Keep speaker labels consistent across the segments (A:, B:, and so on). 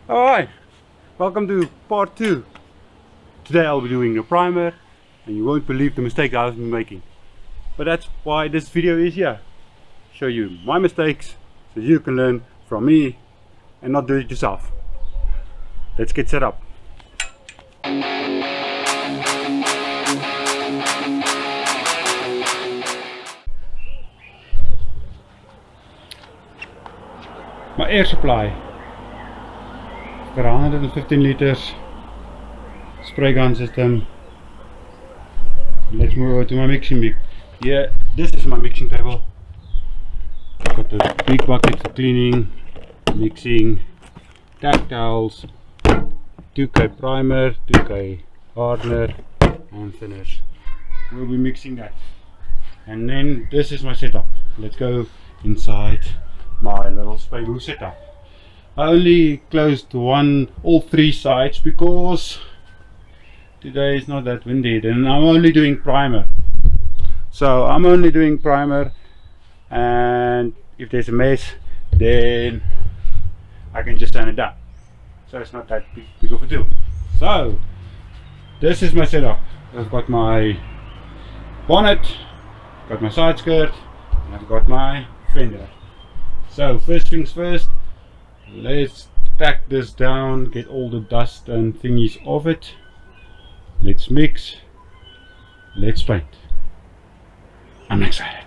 A: Alright, welcome to part 2. Today I'll be doing a primer and you won't believe the mistakes I've been making. But that's why this video is here. Show you my mistakes so you can learn from me and not do it yourself. Let's get set up. My air supply. Got 115 liters spray gun system. Let's move over to my mixing big. Yeah, this is my mixing table. I've got the big bucket for cleaning, mixing, tack towels, 2K primer, 2K hardener and thinners. We'll be mixing that. And then this is my setup. Let's go inside my little spray booth setup. I only closed all three sides because today is not that windy and I'm only doing primer. So I'm only doing primer, and if there's a mess then I can just turn it down. So it's not that big of a deal. So this is my setup. I've got my bonnet, got my side skirt, and I've got my fender. So first things first, let's tack this down, get all the dust and thingies off it. Let's mix, let's paint. I'm excited.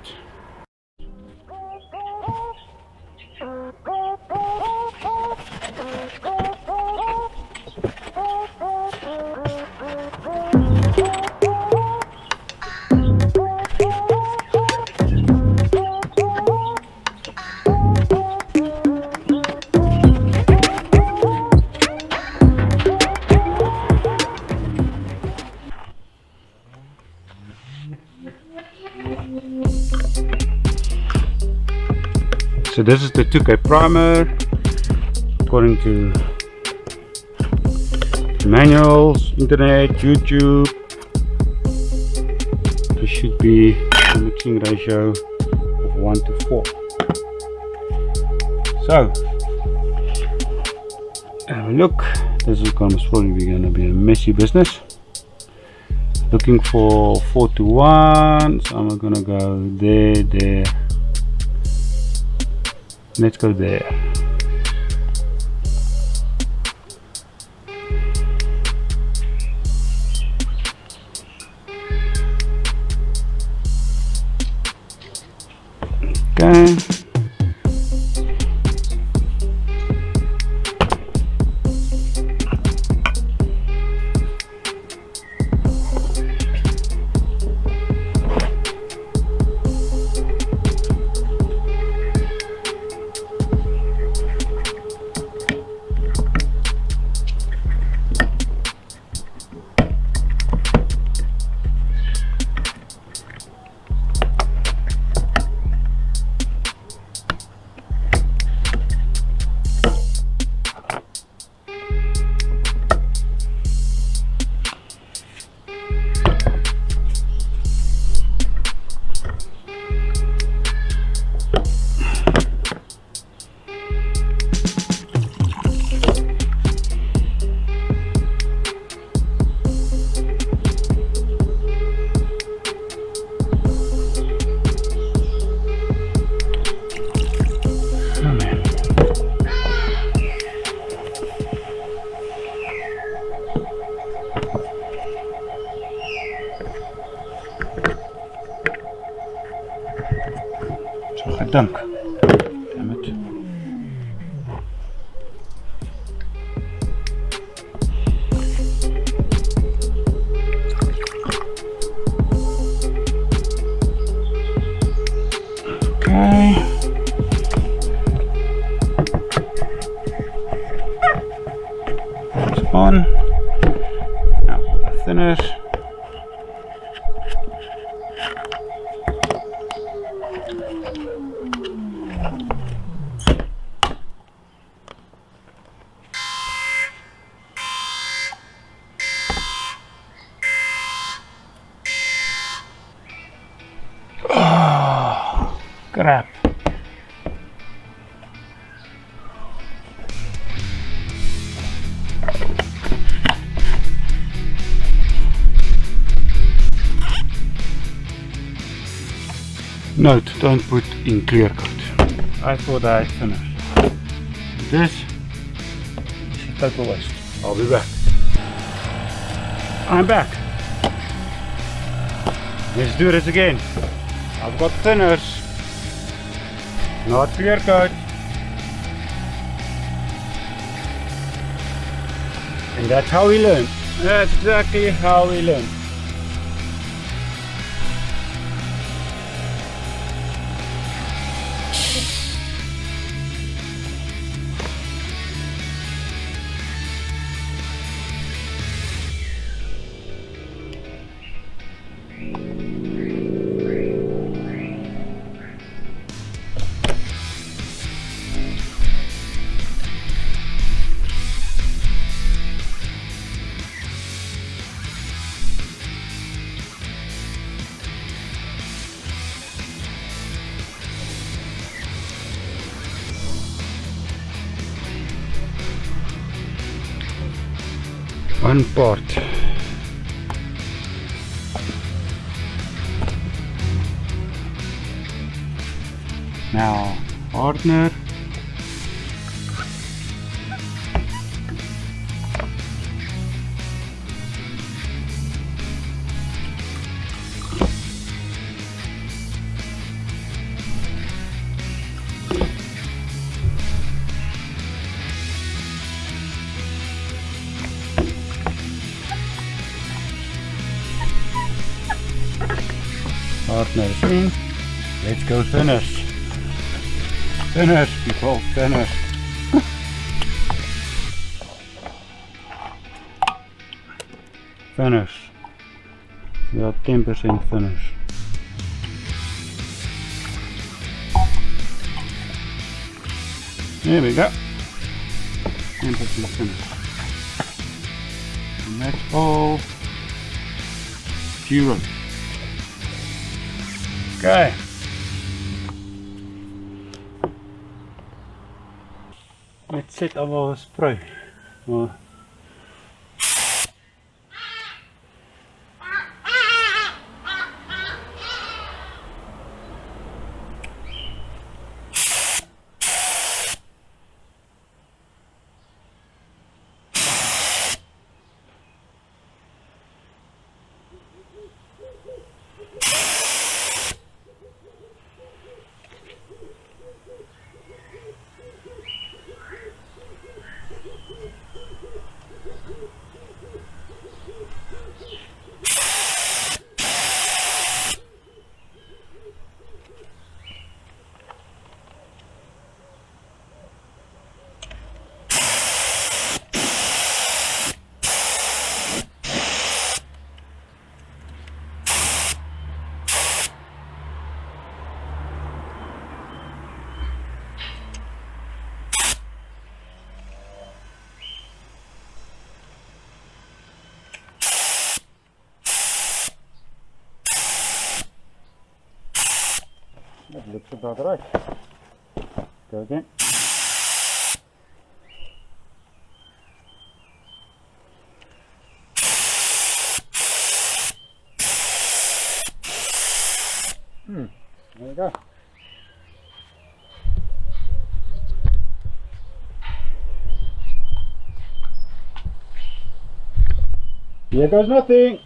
A: So this is the 2K primer according to manuals, internet, YouTube. This should be a mixing ratio of 1 to 4. So have a look. This is probably going to be a messy business. Looking for 4 to 1, so I'm going to go there. Let's go there. Okay. Dank. Damn it. Okay. It's on. Now for the thinners. Crap. Note, don't put in clear coat. I thought I had finished. This is a total waste. I'll be back. I'm back. Let's do this again. I've got thinners, not clear coat. And that's how we learn. That's exactly how we learn. One part. Now hardener. Partners in. Let's go thinners. Thinners, people, thinners. Thinners. We are 10% thinners. There we go. 10% thinners. And that's all. Zero. Okay. Let's set our spray. That looks about right. Go again. There we go. Here goes nothing.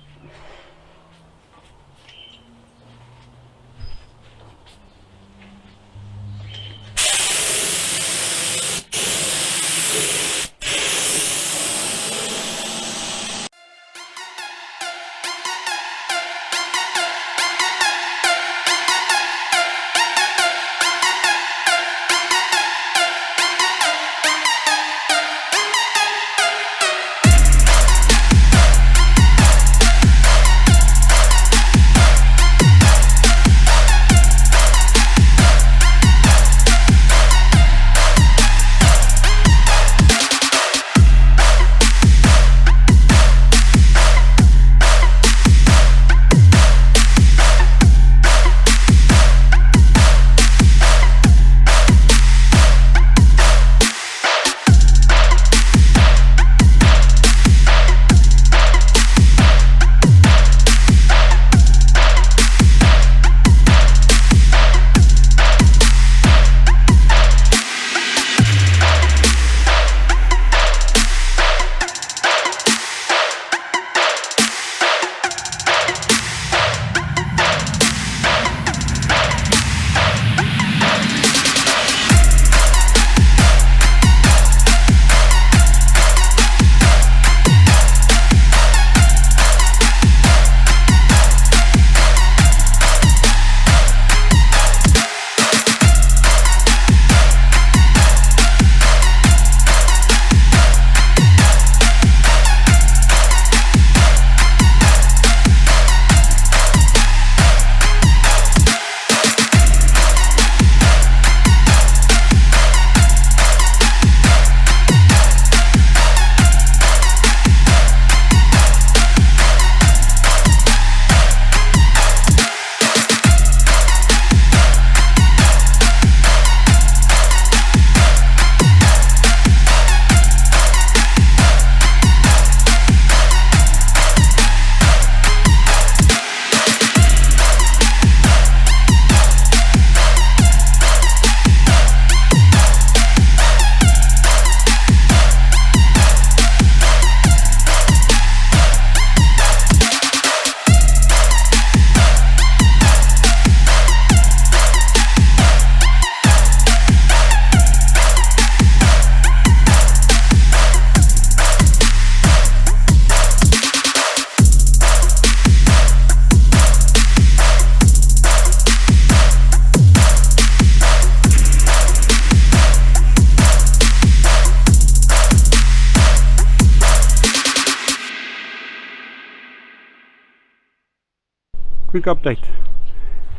A: quick update.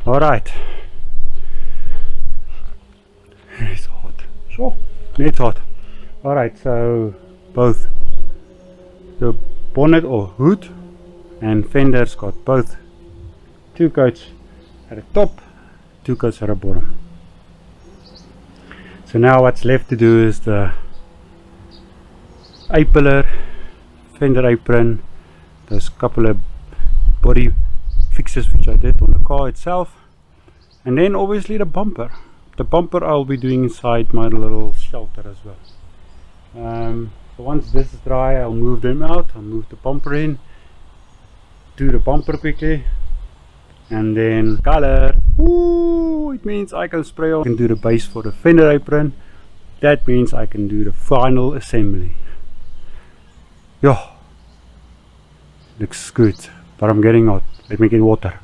A: Alright. It's hot. Sure. It's hot. Alright, so both the bonnet or hood and fenders got both 2 coats at the top, 2 coats at the bottom. So now what's left to do is the A-pillar, fender apron, those couple of body fixes which I did on the car itself, and then obviously the bumper. The bumper I'll be doing inside my little shelter as well. So once this is dry, I'll move them out. I'll move the bumper in, do the bumper quickly, and then color. Ooh, it means I can spray on. I can do the base for the fender apron. That means I can do the final assembly. Yeah, looks good, but I'm getting hot. Let me get water.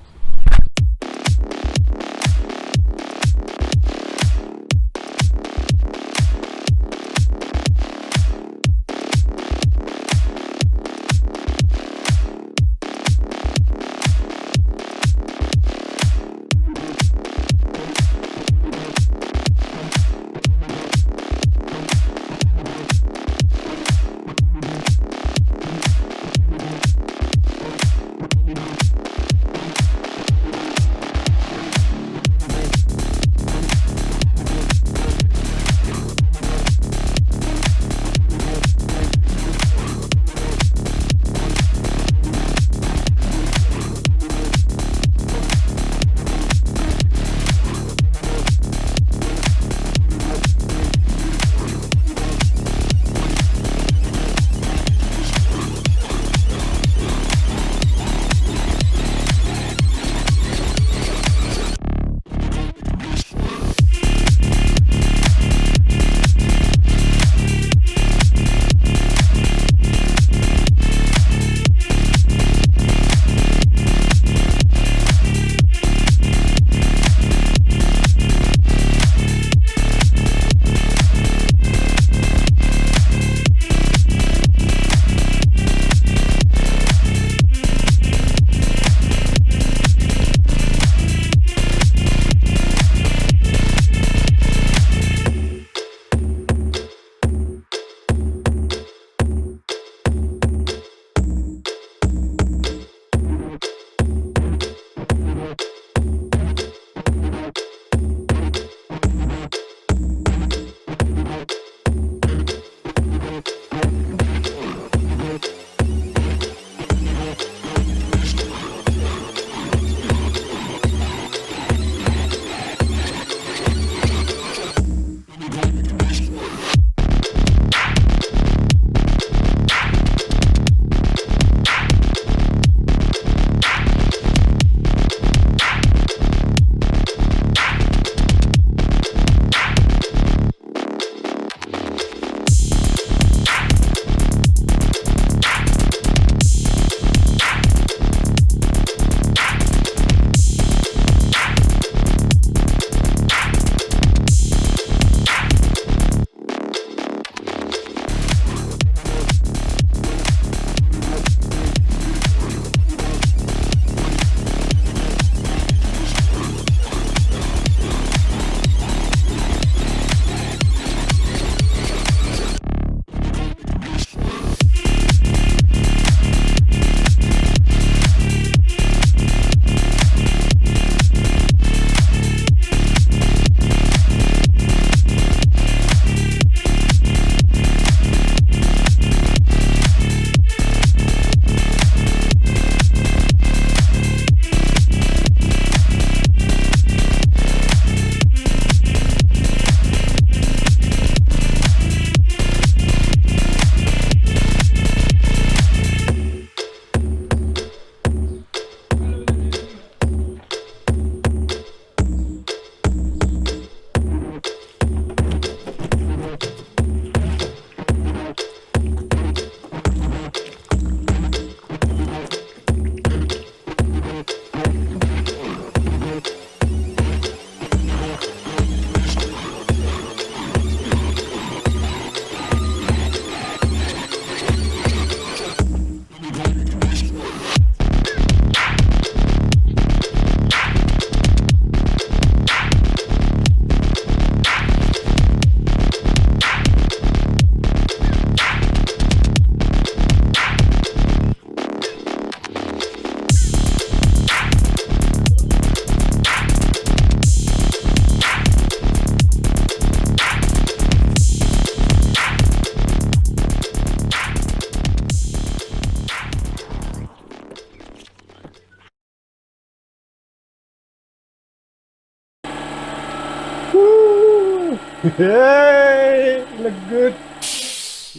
A: Hey, looks good.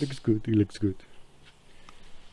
A: Looks good. He looks good.